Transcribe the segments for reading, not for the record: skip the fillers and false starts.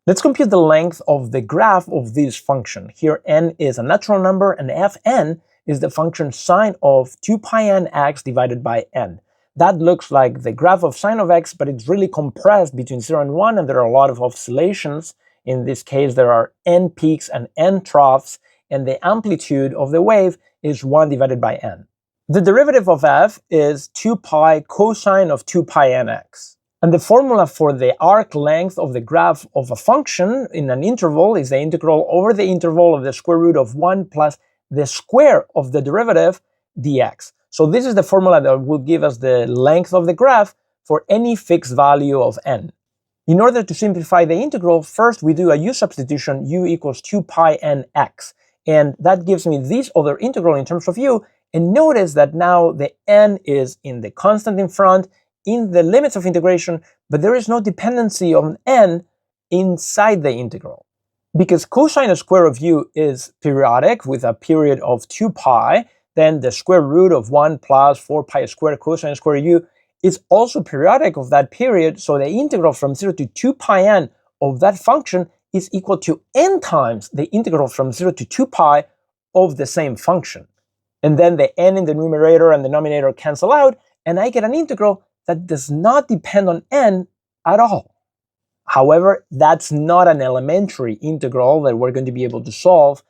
Let's compute the length of the graph of this function. Here n is a natural number and fn is the function sine of 2 pi n x divided by n. That looks like the graph of sine of x, but it's really compressed between 0 and 1, and there are a lot of oscillations. In this case, there are n peaks and n troughs, and the amplitude of the wave is 1 divided by n. The derivative of f is 2 pi cosine of 2 pi nx. And the formula for the arc length of the graph of a function in an interval is the integral over the interval of the square root of 1 plus the square of the derivative dx. So this is the formula that will give us the length of the graph for any fixed value of n. In order to simplify the integral, first we do a u substitution, u equals 2 pi nx. And that gives me this other integral in terms of u. And notice that now the n is in the constant in front, in the limits of integration, but there is no dependency on n inside the integral. Because cosine square of u is periodic with a period of 2 pi, then the square root of 1 plus 4 pi squared cosine square u is also periodic of that period, so the integral from 0 to 2 pi n of that function is equal to n times the integral from 0 to 2 pi of the same function. And then the n in the numerator and the denominator cancel out, and I get an integral that does not depend on n at all. However, that's not an elementary integral that we're going to be able to solve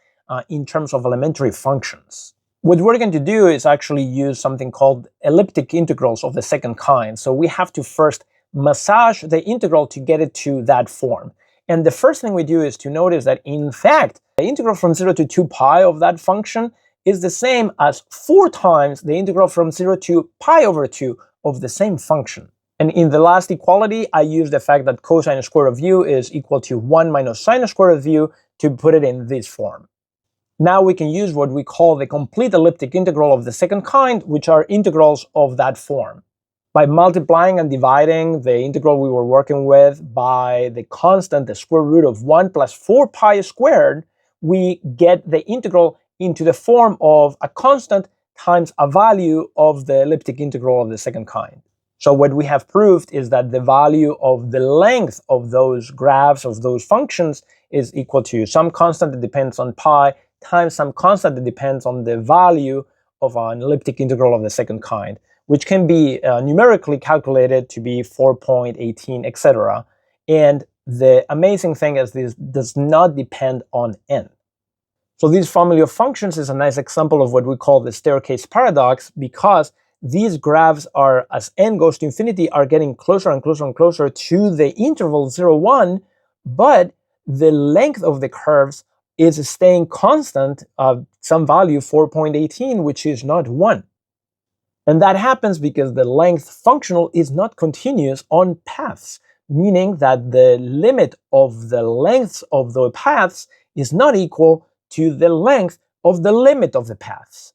in terms of elementary functions. What we're going to do is actually use something called elliptic integrals of the second kind. So we have to first massage the integral to get it to that form. And the first thing we do is to notice that, in fact, the integral from 0 to 2 pi of that function is the same as 4 times the integral from 0 to pi over 2 of the same function. And in the last equality, I use the fact that cosine square of u is equal to 1 minus sine square of u to put it in this form. Now we can use what we call the complete elliptic integral of the second kind, which are integrals of that form. By multiplying and dividing the integral we were working with by the constant, the square root of 1 plus 4 pi squared, we get the integral into the form of a constant times a value of the elliptic integral of the second kind. So what we have proved is that the value of the length of those graphs, of those functions, is equal to some constant that depends on pi times some constant that depends on the value of an elliptic integral of the second kind, which can be numerically calculated to be 4.18, etc. And the amazing thing is this does not depend on n. So this family of functions is a nice example of what we call the staircase paradox, because these graphs are, as n goes to infinity, are getting closer and closer and closer to the interval 0, 1, but the length of the curves is staying constant of some value 4.18, which is not 1. And that happens because the length functional is not continuous on paths, meaning that the limit of the lengths of the paths is not equal to the length of the limit of the paths.